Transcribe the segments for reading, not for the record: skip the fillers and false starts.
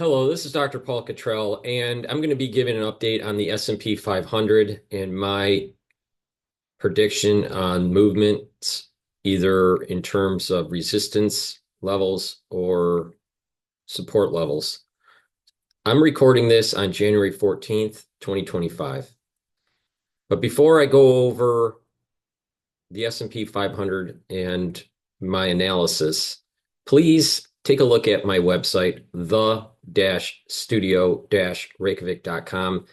Hello, this is Dr. Paul Cottrell, and I'm going to be giving an update on the S&P 500 and my prediction on movements, either in terms of resistance levels or support levels. I'm recording this on January 14th, 2025. But before I go over the S&P 500 and my analysis, please take a look at my website, the-studio-reykjavik.com,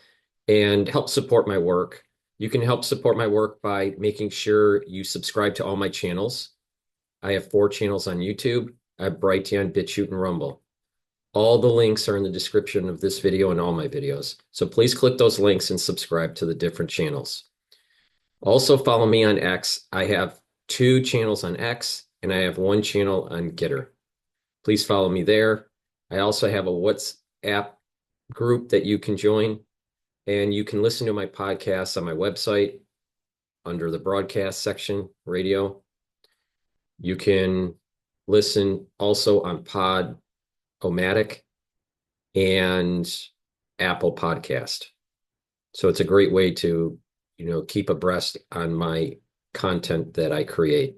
and help support my work. You can help support my work by making sure you subscribe to all my channels. I have 4 channels on YouTube. I have Brighteon, Bitchute, and Rumble. All the links are in the description of this video and all my videos. So please click those links and subscribe to the different channels. Also follow me on X. I have 2 channels on X and I have 1 channel on GETTR. Please follow me there. I also have a WhatsApp group that you can join, and you can listen to my podcasts on my website under the broadcast section, radio. You can listen also on Podomatic and Apple Podcast. So it's a great way to, keep abreast on my content that I create.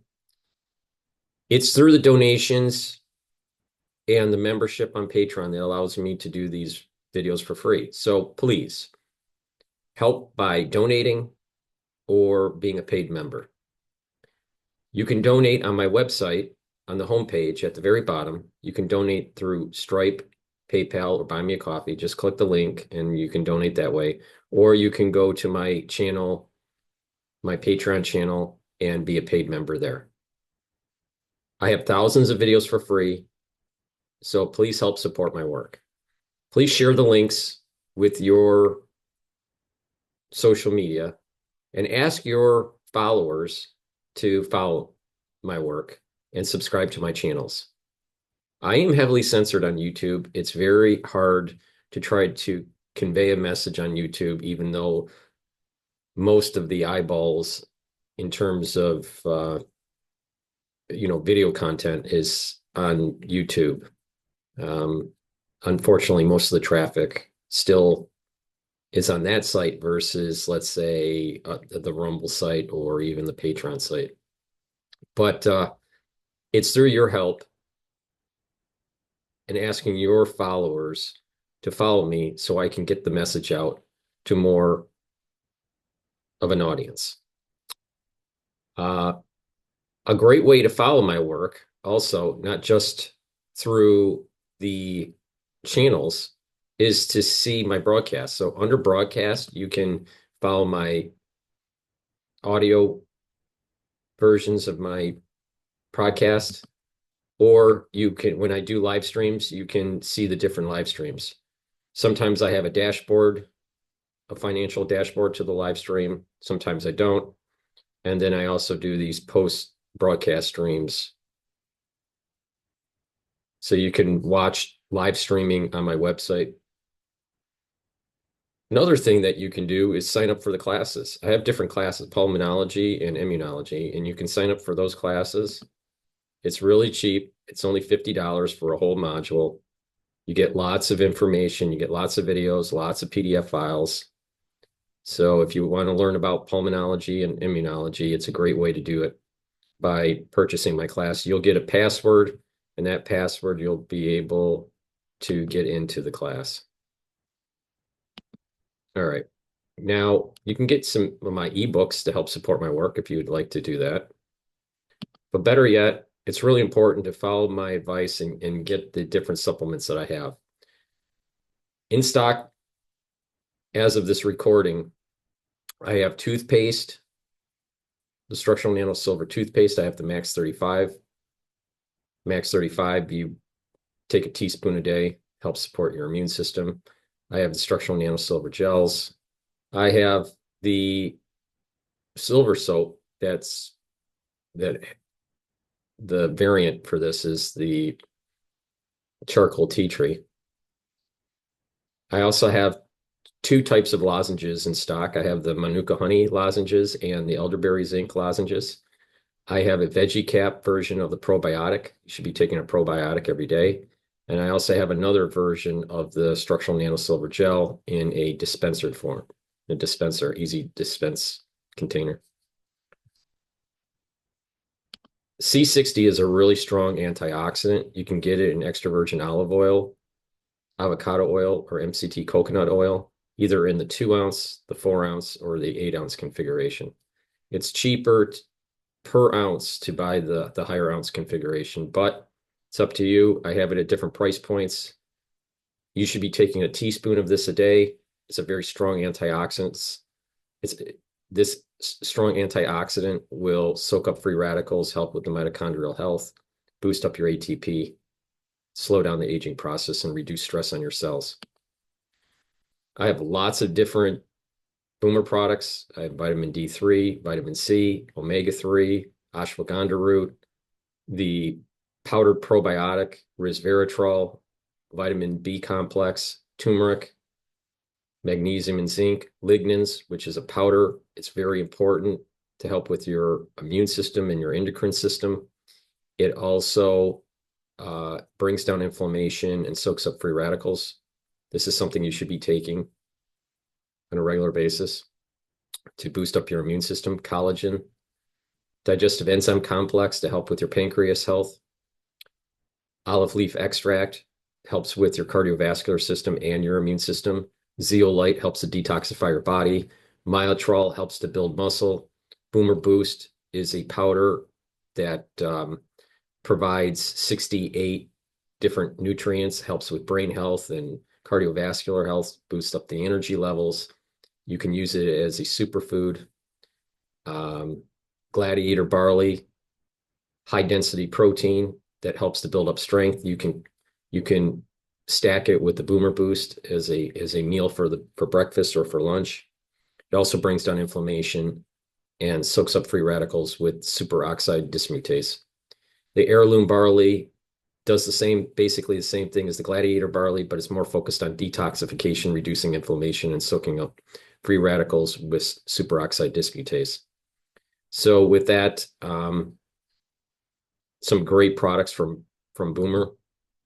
It's through the donations and the membership on Patreon that allows me to do these videos for free. So please help by donating or being a paid member. You can donate on my website on the homepage at the very bottom. You can donate through Stripe, PayPal, or Buy Me a Coffee. Just click the link and you can donate that way. Or you can go to my channel, my Patreon channel, and be a paid member there. I have thousands of videos for free, so please help support my work. Please share the links with your social media and ask your followers to follow my work and subscribe to my channels. I am heavily censored on YouTube. It's very hard to try to convey a message on YouTube, even though most of the eyeballs in terms of video content is on YouTube. Unfortunately, most of the traffic still is on that site versus, let's say, the Rumble site or even the Patreon site. But it's through your help and asking your followers to follow me so I can get the message out to more of an audience. A great way to follow my work, also, not just through the channels, is to see my broadcast. So under broadcast, you can follow my audio versions of my podcast, or you can, when I do live streams, you can see the different live streams. Sometimes I have a dashboard, a financial dashboard to the live stream. Sometimes I don't. And then I also do these post broadcast streams. So you can watch live streaming on my website. Another thing that you can do is sign up for the classes. I have different classes, pulmonology and immunology, and you can sign up for those classes. It's really cheap. It's only $50 for a whole module. You get lots of information. You get lots of videos, lots of PDF files. So if you want to learn about pulmonology and immunology, it's a great way to do it by purchasing my class. You'll get a password, and that password you'll be able to get into the class. All right. Now, you can get some of my ebooks to help support my work if you would like to do that. But better yet, it's really important to follow my advice and get the different supplements that I have. In stock, as of this recording, I have toothpaste, the structural nano silver toothpaste. I have the Max 35. Max 35, you take a teaspoon a day, helps support your immune system. I have the structural nano silver gels. I have the silver soap. That the variant for this is the charcoal tea tree. I also have 2 types of lozenges in stock. I have the Manuka honey lozenges and the elderberry zinc lozenges. I have a veggie cap version of the probiotic. You should be taking a probiotic every day. And I also have another version of the structural nanosilver gel in a dispenser form, a dispenser, easy dispense container. C60 is a really strong antioxidant. You can get it in extra virgin olive oil, avocado oil, or MCT coconut oil, either in the 2-ounce, the 4-ounce, or the 8-ounce configuration. It's cheaper per ounce to buy the higher ounce configuration, but it's up to you. I have it at different price points. You should be taking a teaspoon of this a day. It's a very strong antioxidant. This strong antioxidant will soak up free radicals, help with the mitochondrial health, boost up your ATP, slow down the aging process, and reduce stress on your cells. I have lots of different Boomer products. I have vitamin D3, vitamin C, omega-3, ashwagandha root, the powdered probiotic, resveratrol, vitamin B complex, turmeric, magnesium and zinc, lignans, which is a powder. It's very important to help with your immune system and your endocrine system. It also brings down inflammation and soaks up free radicals. This is something you should be taking on a regular basis to boost up your immune system. Collagen, digestive enzyme complex to help with your pancreas health. Olive leaf extract helps with your cardiovascular system and your immune system. Zeolite helps to detoxify your body. Myotrol helps to build muscle. Boomer Boost is a powder that provides 68 different nutrients, helps with brain health and cardiovascular health, boosts up the energy levels. You can use it as a superfood. Gladiator barley, high density protein that helps to build up strength. You can stack it with the Boomer Boost as a meal for breakfast or for lunch. It also brings down inflammation and soaks up free radicals with superoxide dismutase. The heirloom barley does basically the same thing as the gladiator barley, but it's more focused on detoxification, reducing inflammation, and soaking up free radicals with superoxide dismutase. So with that, some great products from Boomer.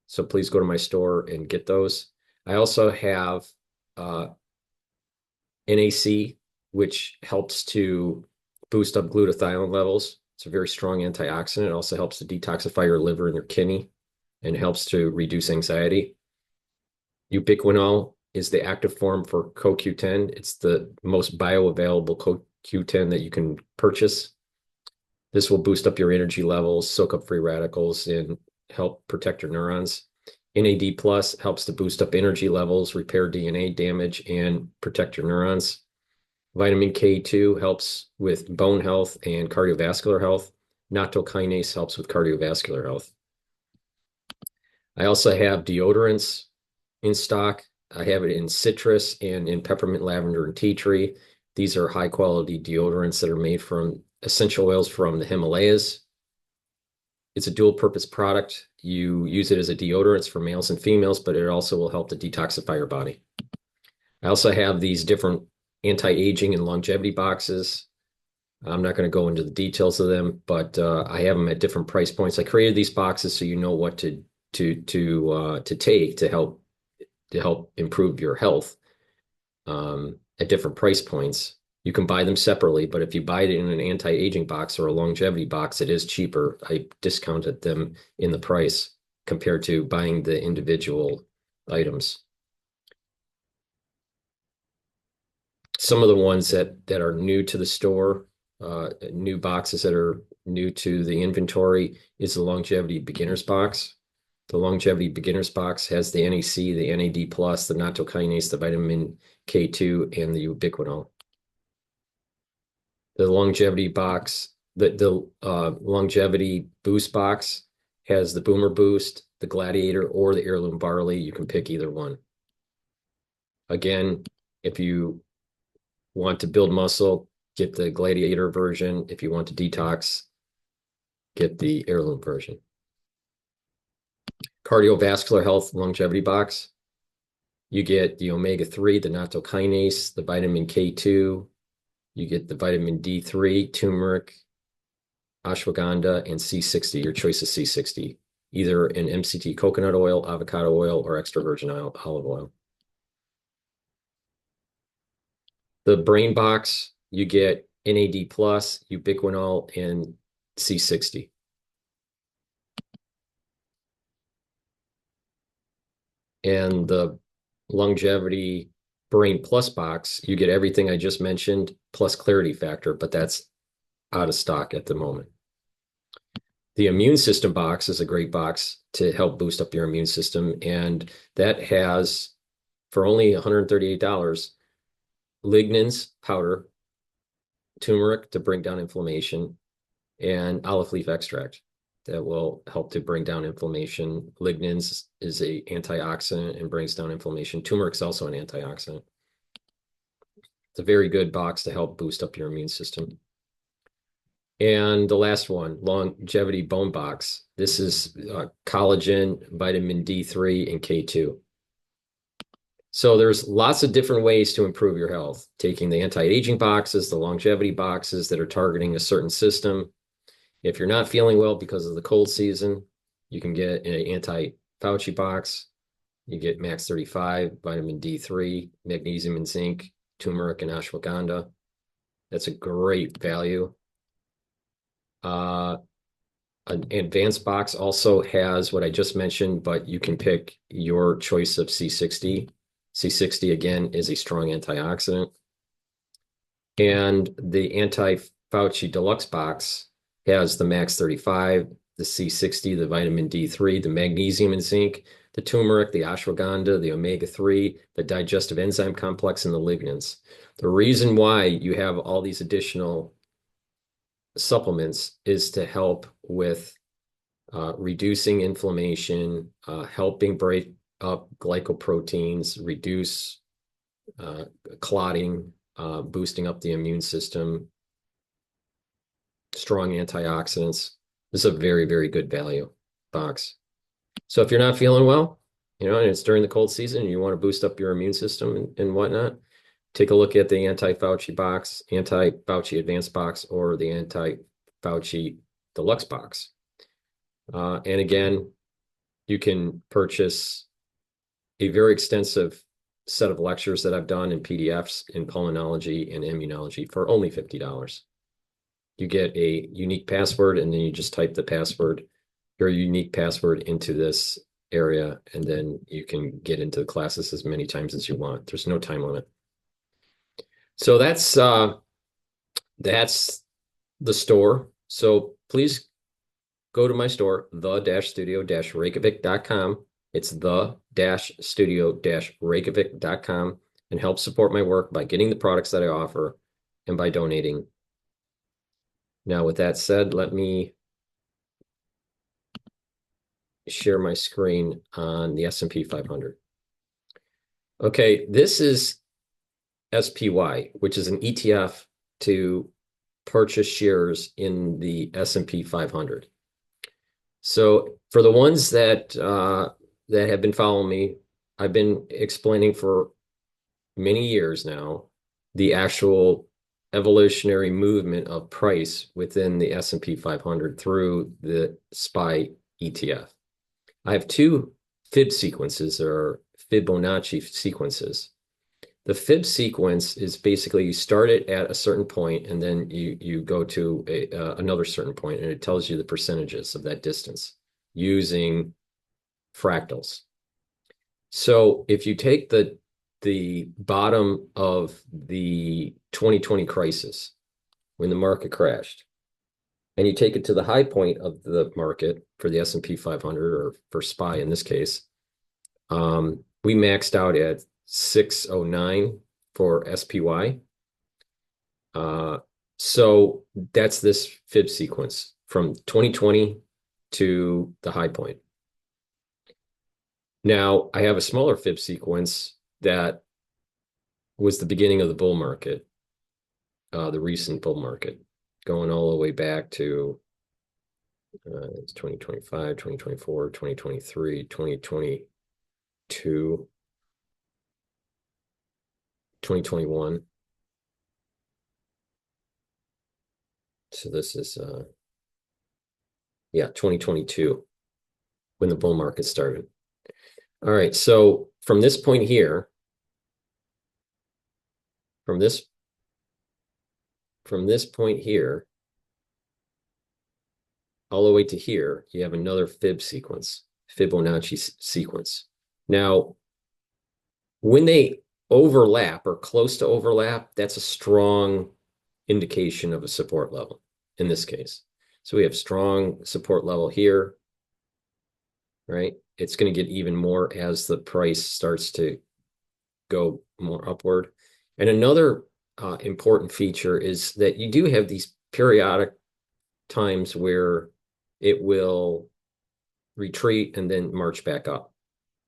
So please go to my store and get those. I also have NAC, which helps to boost up glutathione levels. It's a very strong antioxidant. It also helps to detoxify your liver and your kidney and helps to reduce anxiety. Ubiquinol is the active form for CoQ10. It's the most bioavailable CoQ10 that you can purchase. This will boost up your energy levels, soak up free radicals, and help protect your neurons. NAD plus helps to boost up energy levels, repair DNA damage, and protect your neurons. Vitamin K2 helps with bone health and cardiovascular health. Nattokinase helps with cardiovascular health. I also have deodorants in stock. I have it in citrus and in peppermint, lavender, and tea tree. These are high quality deodorants that are made from essential oils from the Himalayas. It's a dual purpose product. You use it as a deodorant. It's for males and females, but it also will help to detoxify your body. I also have these different anti-aging and longevity boxes. I'm not going to go into the details of them, but I have them at different price points. I created these boxes so you know what to take to help improve your health at different price points. You can buy them separately, but if you buy it in an anti-aging box or a longevity box, it is cheaper. I discounted them in the price compared to buying the individual items. Some of the ones that are new to the store, new boxes that are new to the inventory, is the Longevity Beginners Box. The Longevity Beginners Box has the NAC, the NAD+, the nattokinase, the vitamin K2, and the ubiquinol. The Longevity Box, the Longevity Boost Box has the Boomer Boost, the Gladiator, or the Heirloom Barley. You can pick either one. Again, if you want to build muscle, get the Gladiator version. If you want to detox, get the Heirloom version. Cardiovascular Health Longevity Box. You get the omega-3, the nattokinase, the vitamin K2. You get the vitamin D3, turmeric, ashwagandha, and C60, your choice of C60. either in MCT coconut oil, avocado oil, or extra virgin olive oil. The brain box, you get NAD+, ubiquinol, and C60. And the longevity brain plus box, you get everything I just mentioned plus clarity factor, but that's out of stock at the moment. The immune system box is a great box to help boost up your immune system. And that has, for only $138, lignans powder, turmeric to bring down inflammation, and olive leaf extract that will help to bring down inflammation. Lignans is a antioxidant and brings down inflammation. Turmeric is also an antioxidant. It's a very good box to help boost up your immune system. And the last one, longevity bone box. This is collagen, vitamin D3, and K2. So there's lots of different ways to improve your health. Taking the anti-aging boxes, the longevity boxes that are targeting a certain system. If you're not feeling well because of the cold season, you can get an anti-Fauci box. You get Max 35, vitamin D3, magnesium and zinc, turmeric and ashwagandha. That's a great value. An advanced box also has what I just mentioned, but you can pick your choice of C60. C60, again, is a strong antioxidant. And the anti-Fauci deluxe box has the Max 35, the C60, the vitamin D3, the magnesium and zinc, the turmeric, the ashwagandha, the omega-3, the digestive enzyme complex, and the lignans. The reason why you have all these additional supplements is to help with reducing inflammation, helping break up glycoproteins, reduce clotting, boosting up the immune system, strong antioxidants. This is a very, very good value box. So if you're not feeling well, and it's during the cold season and you want to boost up your immune system and whatnot, take a look at the anti-Fauci box, anti-Fauci advanced box, or the anti-Fauci deluxe box. And again, you can purchase a very extensive set of lectures that I've done in PDFs in pulmonology and immunology for only $50. You get a unique password, and then you just type the password, your unique password, into this area, and then you can get into the classes as many times as you want. There's no time limit. So that's the store. So please go to my store, the-studio-reykjavik.com. It's the-studio-reykjavik.com, and help support my work by getting the products that I offer and by donating. Now, with that said, let me share my screen on the S&P 500. Okay, this is SPY, which is an ETF to purchase shares in the S&P 500. So for the ones that have been following me, I've been explaining for many years now the actual evolutionary movement of price within the S&P 500 through the SPY ETF. I have two Fib sequences, or Fibonacci sequences. The Fib sequence is basically you start it at a certain point and then you go to another certain point, and it tells you the percentages of that distance using fractals. So if you take the bottom of the 2020 crisis, when the market crashed, and you take it to the high point of the market for the S&P 500, or for SPY in this case, we maxed out at 609 for SPY. So that's this Fib sequence from 2020 to the high point. Now, I have a smaller Fib sequence that was the beginning of the bull market, the recent bull market, going all the way back to it's 2025, 2024, 2023, 2022, 2021. So this is, 2022. when the bull market started. All right, so from this point here, from this point here, all the way to here, you have another Fibonacci sequence. Now, when they overlap or close to overlap, that's a strong indication of a support level in this case. So we have strong support level here, right? It's going to get even more as the price starts to go more upward. And another important feature is that you do have these periodic times where it will retreat and then march back up,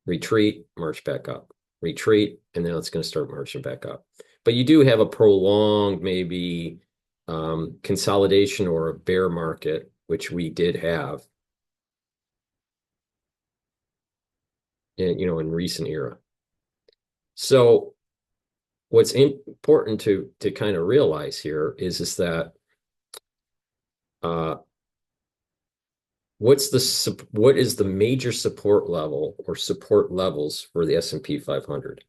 retreat, march back up, retreat, and then it's going to start marching back up. But you do have a prolonged maybe consolidation or a bear market, which we did have in recent era. So what's important to kind of realize here is that what is the major support level or support levels for the S&P 500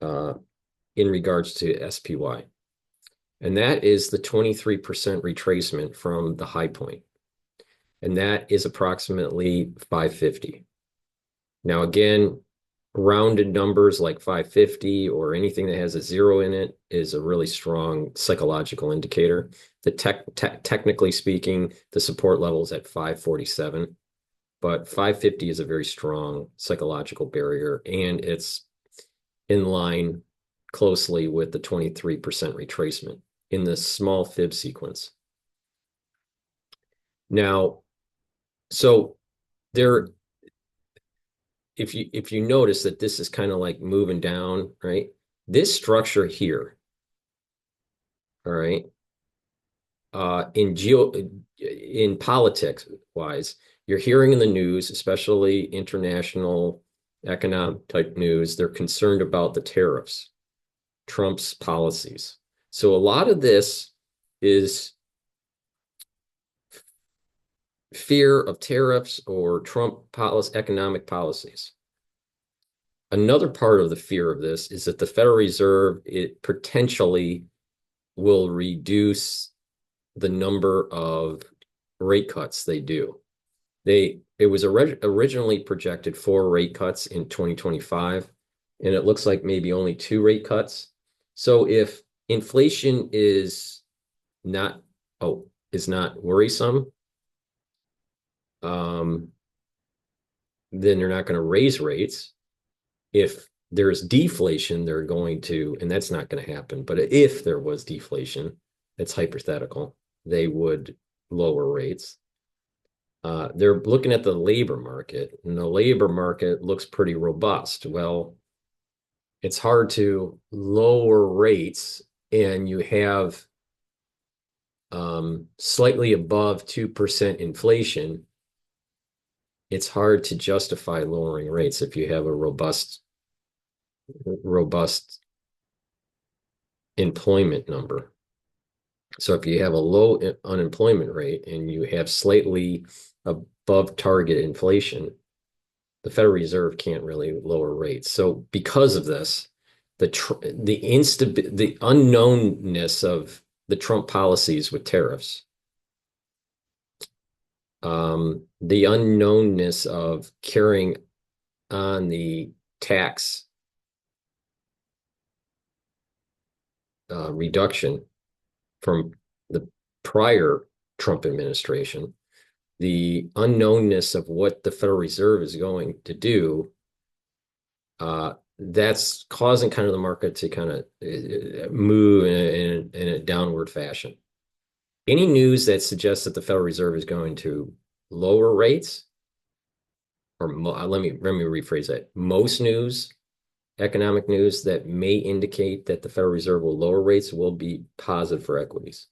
in regards to SPY? And that is the 23% retracement from the high point. And that is approximately 550. Now, again, rounded numbers like 550 or anything that has a zero in it is a really strong psychological indicator. Technically speaking, the support level is at 547, but 550 is a very strong psychological barrier, and it's in line closely with the 23% retracement in the small fib sequence. Now, so there, if you notice that this is kind of like moving down, right? This structure here, all right, in politics wise, you're hearing in the news, especially international economic type news, they're concerned about the tariffs, Trump's policies. So a lot of this is fear of tariffs or Trump economic policies. Another part of the fear of this is that the Federal Reserve, it potentially will reduce the number of rate cuts they do. It was originally projected 4 rate cuts in 2025, and it looks like maybe only 2 rate cuts. So if inflation is not worrisome, then they're not going to raise rates. If there's deflation, they're going to, and that's not going to happen. But if there was deflation, it's hypothetical, they would lower rates. They're looking at the labor market, and the labor market looks pretty robust. Well, it's hard to lower rates, and you have slightly above 2% inflation. It's hard to justify lowering rates if you have a robust employment number. So if you have a low unemployment rate and you have slightly above target inflation, the Federal Reserve can't really lower rates. So because of this, the unknownness of the Trump policies with tariffs, the unknownness of carrying on the tax reduction from the prior Trump administration, the unknownness of what the Federal Reserve is going to do, that's causing kind of the market to kind of move in a downward fashion. Any news that suggests that the Federal Reserve is going to lower rates, or let me rephrase that, most news, economic news that may indicate that the Federal Reserve will lower rates will be positive for equities.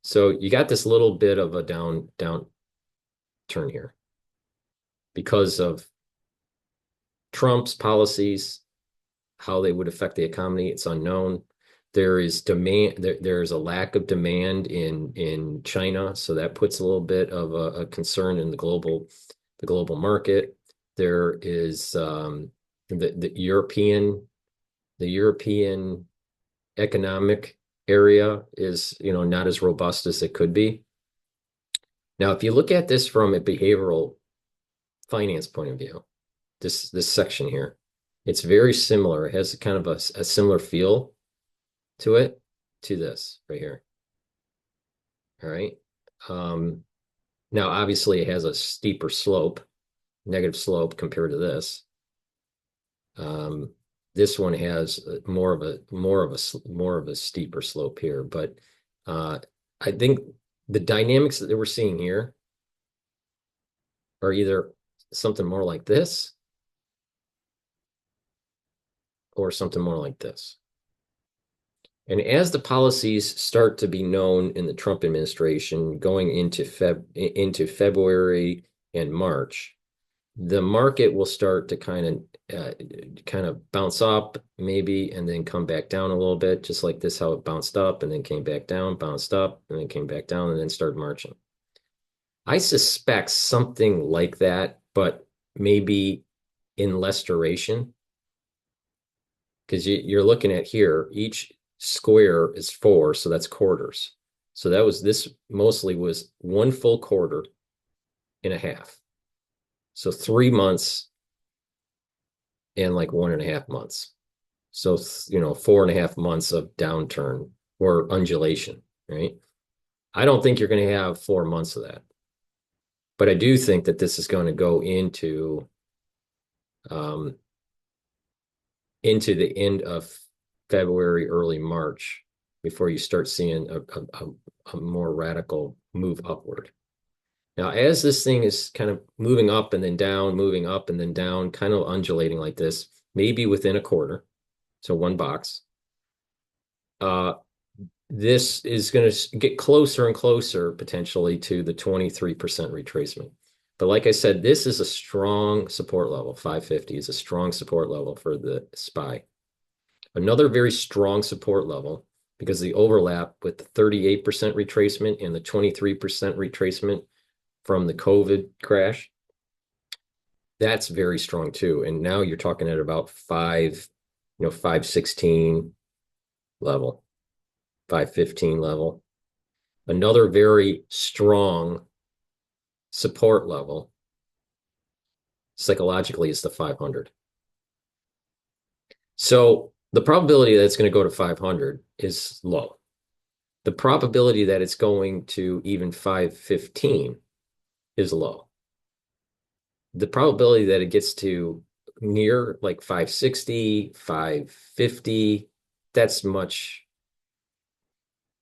So you got this little bit of a down turn here because of Trump's policies, how they would affect the economy. It's unknown. There is demand. There's a lack of demand in China, so that puts a little bit of a concern in the global the global market. There is the European economic area is, not as robust as it could be. Now, if you look at this from a behavioral finance point of view, this section here, it's very similar. It has kind of a similar feel to it, to this right here. All right. Now, obviously, it has a steeper slope, negative slope compared to this. This one has more of a steeper slope here, but I think the dynamics that we're seeing here are either something more like this or something more like this. And as the policies start to be known in the Trump administration going into February and March, the market will start to kind of bounce up maybe, and then come back down a little bit, just like this, how it bounced up and then came back down, bounced up and then came back down, and then started marching. I suspect something like that, but maybe in less duration, because you're looking at here, each square is 4, so that's quarters. So this mostly was 1 full quarter and a half. So 3 months and like 1.5 months. So, 4.5 months of downturn or undulation, right? I don't think you're going to have 4 months of that. But I do think that this is going to go into the end of February, early March, before you start seeing a more radical move upward. Now, as this thing is kind of moving up and then down, moving up and then down, kind of undulating like this, maybe within a quarter, so 1 box, this is going to get closer and closer potentially to the 23% retracement. But like I said, this is a strong support level. 550 is a strong support level for the SPY. Another very strong support level, because the overlap with the 38% retracement and the 23% retracement from the COVID crash, that's very strong too. And now you're talking at about 516 level, 515 level. Another very strong support level psychologically is the 500. So the probability that it's going to go to 500 is low. The probability that it's going to even 515 is low. The probability that it gets to near like 560, 550, that's much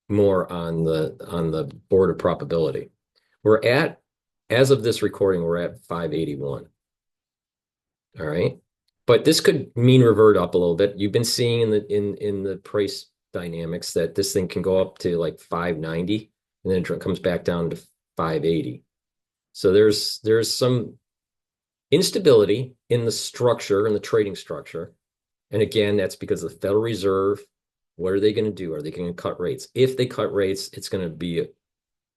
more on the board of probability. As of this recording, we're at 581. All right. But this could mean revert up a little bit. You've been seeing in the price dynamics that this thing can go up to like 590, and then it comes back down to 580. So there's some instability in the structure, in the trading structure. And again, that's because of the Federal Reserve. What are they going to do? Are they going to cut rates? If they cut rates, it's going to be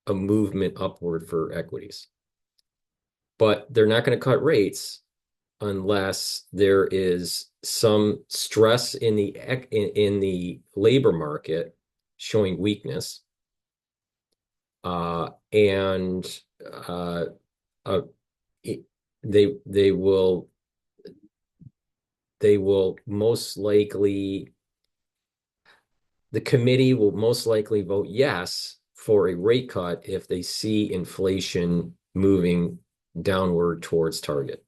a movement upward for equities. But they're not going to cut rates unless there is some stress in the labor market showing weakness, and they will most likely, the committee will most likely vote yes for a rate cut if they see inflation moving downward towards target.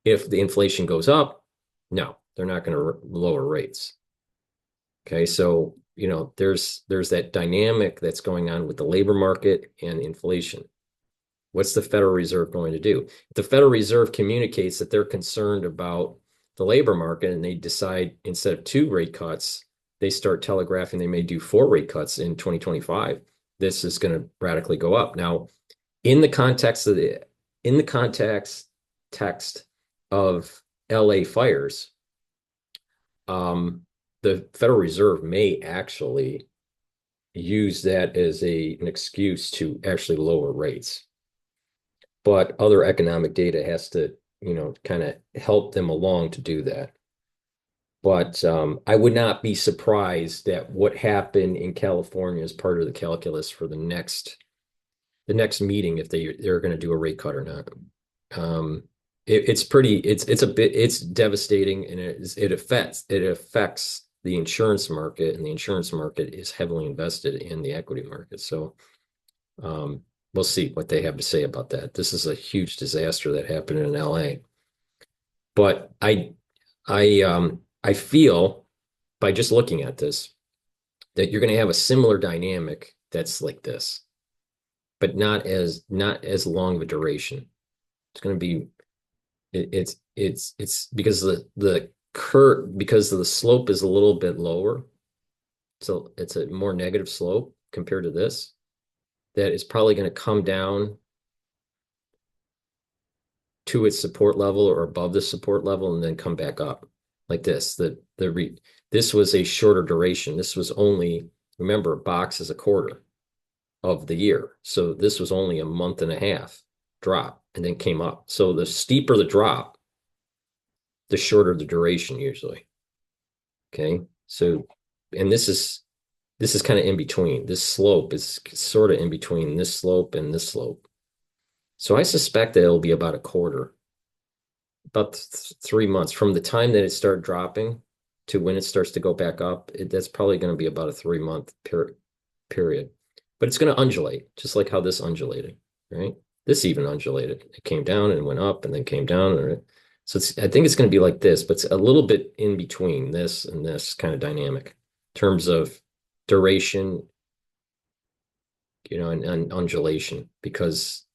If the inflation goes up, no, they're not going to lower rates. Okay, so there's that dynamic that's going on with the labor market and inflation. What's the Federal Reserve going to do? If the Federal Reserve communicates that they're concerned about the labor market, and they decide instead of 2 rate cuts, they start telegraphing they may do 4 rate cuts in 2025, this is going to radically go up. Now, in the context text of LA fires, the Federal Reserve may actually use that as an excuse to actually lower rates. but other economic data has to, kind of help them along to do that. But I would not be surprised that what happened in California is part of the calculus for the next meeting if they're going to do a rate cut or not. Um, it's devastating, and it affects the insurance market, and the insurance market is heavily invested in the equity market. So we'll see what they have to say about that. This is a huge disaster that happened in LA. But I feel by just looking at this that you're going to have a similar dynamic that's like this, but not as long of a duration. It's going to be it's because the curve because the slope is a little bit lower, so it's a more negative slope compared to this. That is probably going to come down to its support level or above the support level and then come back up like this. This was a shorter duration. This was only, remember, a box is a quarter of the year. So this was only a month and a half drop and then came up. So the steeper the drop, the shorter the duration usually. Okay. So, and this is kind of in between. This slope is sort of in between this slope and this slope. So I suspect that it'll be about a quarter, about 3 months from the time that it started dropping to when it starts to go back up. That's probably going to be about a 3 month period. But it's going to undulate, just like how this undulated, right? This even undulated. It came down and went up and then came down. So I think it's going to be like this, but it's a little bit in between this and this kind of dynamic in terms of duration, and undulation, because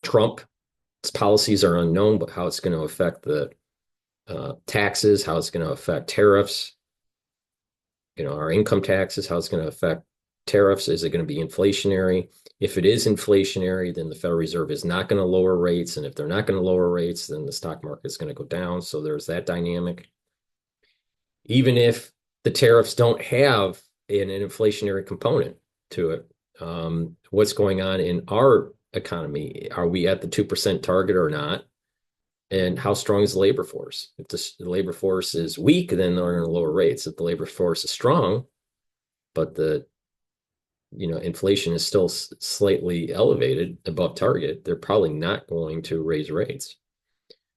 Trump's policies are unknown, but how it's going to affect the taxes, how it's going to affect tariffs, our income taxes, how it's going to affect tariffs. Is it going to be inflationary? If it is inflationary, then the Federal Reserve is not going to lower rates. And if they're not going to lower rates, then the stock market is going to go down. So there's that dynamic. Even if the tariffs don't have an inflationary component to it, what's going on in our economy? Are we at the 2% target or not? And how strong is the labor force? If the labor force is weak, then they're going to lower rates. If the labor force is strong, but the inflation is still slightly elevated above target, they're probably not going to raise rates.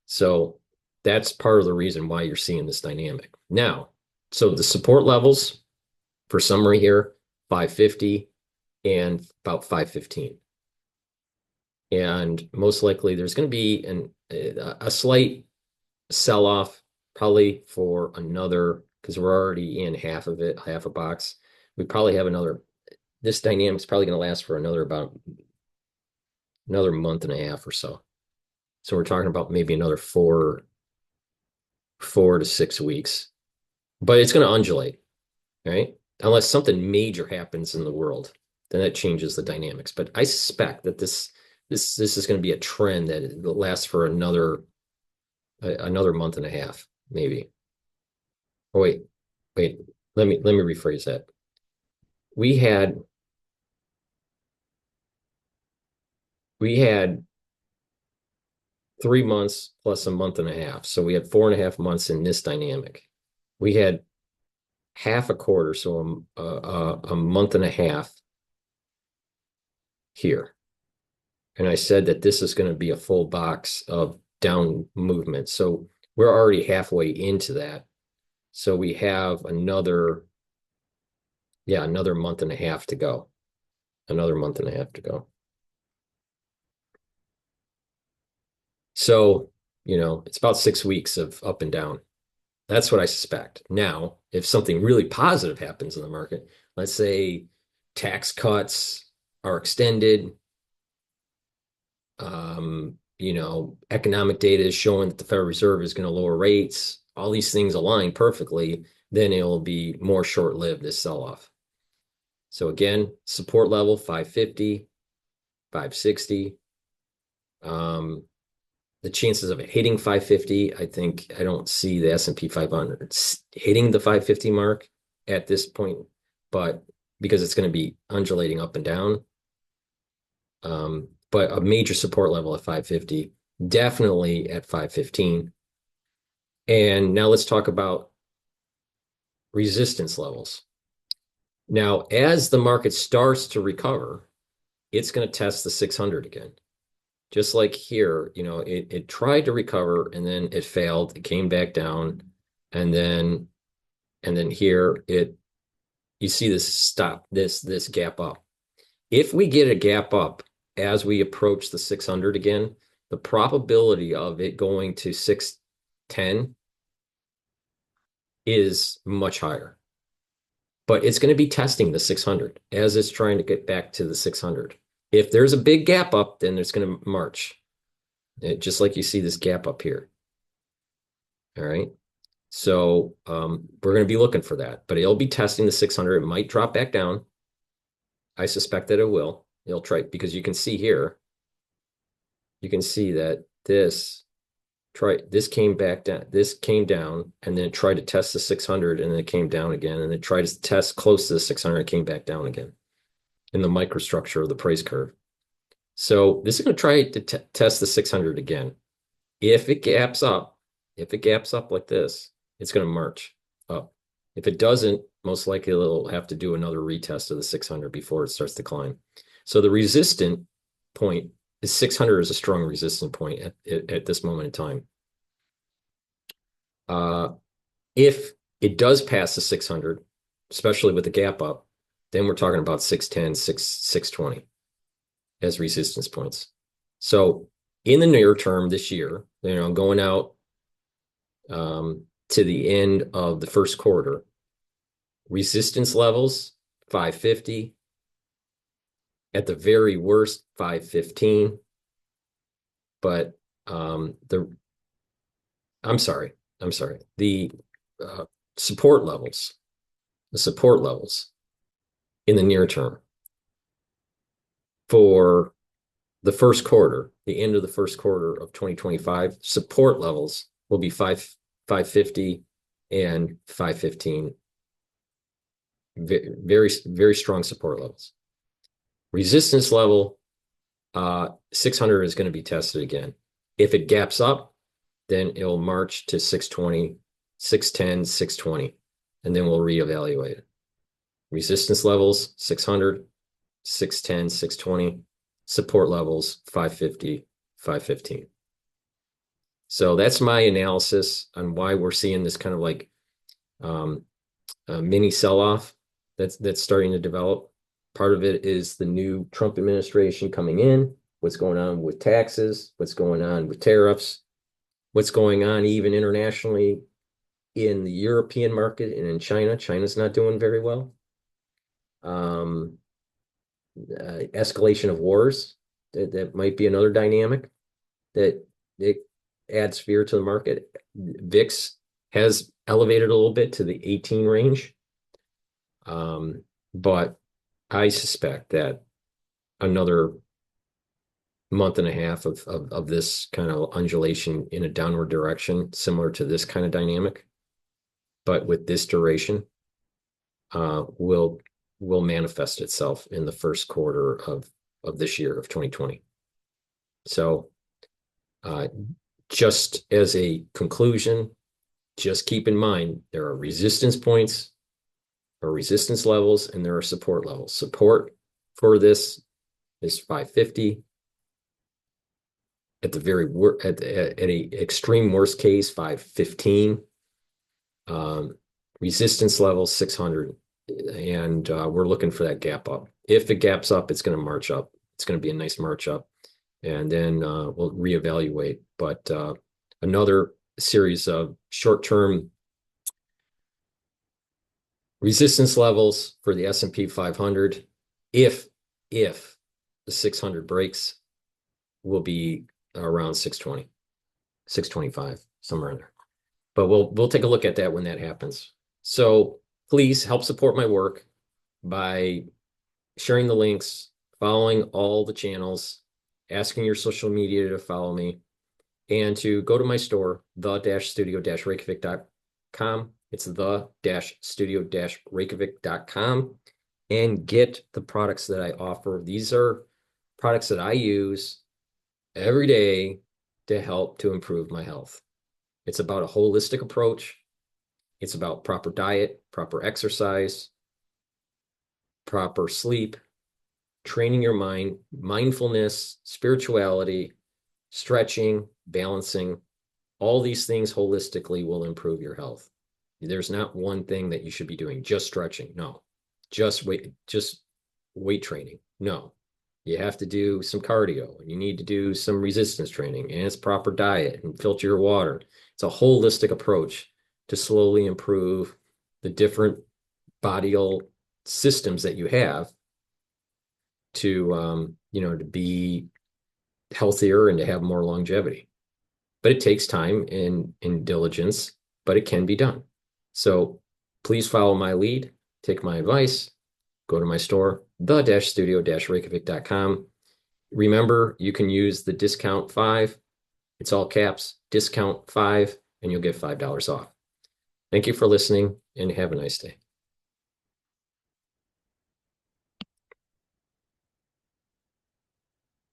So that's part of the reason why you're seeing this dynamic. Now, so the support levels for summary here, 550 and about 515. And most likely there's going to be a slight sell-off probably for another, because we're already in half of it, half a box. We probably have this dynamic is probably going to last for about another month and a half or so. So we're talking about maybe another 4 to 6 weeks, but it's going to undulate, right? Unless something major happens in the world, then that changes the dynamics. But I suspect that this is going to be a trend that lasts for another month and a half, maybe. Oh, wait. Let me rephrase that. We had 3 months plus a month and a half. So we had 4.5 months in this dynamic. We had half a quarter, so a month and a half here. And I said that this is going to be a full box of down movement. So we're already halfway into that. So we have another month and a half to go. Another month and a half to go. So, it's about 6 weeks of up and down. That's what I suspect. Now, if something really positive happens in the market, let's say tax cuts are extended, economic data is showing that the Federal Reserve is going to lower rates, all these things align perfectly, then it'll be more short-lived, this sell-off. So again, support level 550, 560. The chances of it hitting 550, I don't see the S&P 500 hitting the 550 mark at this point, but because it's going to be undulating up and down, But a major support level at 550, definitely at 515. And now let's talk about resistance levels. Now, as the market starts to recover, it's going to test the 600 again. Just like here, it tried to recover and then it failed. It came back down, and then here you see this gap up. If we get a gap up as we approach the 600 again, the probability of it going to 610 is much higher. But it's going to be testing the 600 as it's trying to get back to the 600. If there's a big gap up, then it's going to march. Just like you see this gap up here. All right. So we're going to be looking for that, but it'll be testing the 600. It might drop back down. I suspect that it will. It'll try, because you can see here, you can see that this came back down, this came down, and then it tried to test the 600, and then it came down again, and it tried to test close to the 600, it came back down again in the microstructure of the price curve. So this is going to try to test the 600 again. If it gaps up like this, it's going to march up. If it doesn't, most likely it'll have to do another retest of the 600 before it starts to climb. So the resistant point is 600 is a strong resistant point at this moment in time. If it does pass the 600, especially with the gap up, then we're talking about 610, 620 as resistance points. So in the near term this year, going out to the end of the first quarter, resistance levels 550, at the very worst 515, but the support levels in the near term for the first quarter, the end of the first quarter of 2025, support levels will be 550 and 515. Very, very strong support levels. Resistance level 600 is going to be tested again. If it gaps up, then it'll march to 620, 610, 620, and then we'll reevaluate it. Resistance levels 600, 610, 620, support levels 550, 515. So that's my analysis on why we're seeing this kind of like mini sell-off that's starting to develop. Part of it is the new Trump administration coming in, what's going on with taxes, what's going on with tariffs, what's going on even internationally in the European market and in China. China's not doing very well. Escalation of wars, that might be another dynamic that it adds fear to the market. VIX has elevated a little bit to the 18 range. But I suspect that another month and a half of this kind of undulation in a downward direction, similar to this kind of dynamic, but with this duration, will manifest itself in the first quarter of this year of 2020. So just as a conclusion, just keep in mind there are resistance points or resistance levels, and there are support levels. Support for this is 550. At the very at a extreme worst case, 515. Resistance level 600, and we're looking for that gap up. If it gaps up, it's going to march up. It's going to be a nice march up, and then we'll reevaluate. But another series of short-term resistance levels for the S&P 500, if the 600 breaks, will be around 620, 625, somewhere in there. But we'll take a look at that when that happens. So please help support my work by sharing the links, following all the channels, asking your social media to follow me, and to go to my store, the-studio-reykjavik.com. It's the-studio-reykjavik.com, and get the products that I offer. These are products that I use every day to help to improve my health. It's about a holistic approach. It's about proper diet, proper exercise, proper sleep, training your mind, mindfulness, spirituality, stretching, balancing. All these things holistically will improve your health. There's not one thing that you should be doing, just stretching. No. Just weight training. No. You have to do some cardio and you need to do some resistance training and it's proper diet and filter your water. It's a holistic approach to slowly improve the different body systems that you have to to be healthier and to have more longevity. But it takes time and diligence, but it can be done. So please follow my lead, take my advice, go to my store, the-studio-reykjavik.com. Remember, you can use the discount 5. It's all caps, discount 5, and you'll get $5 off. Thank you for listening and have a nice day.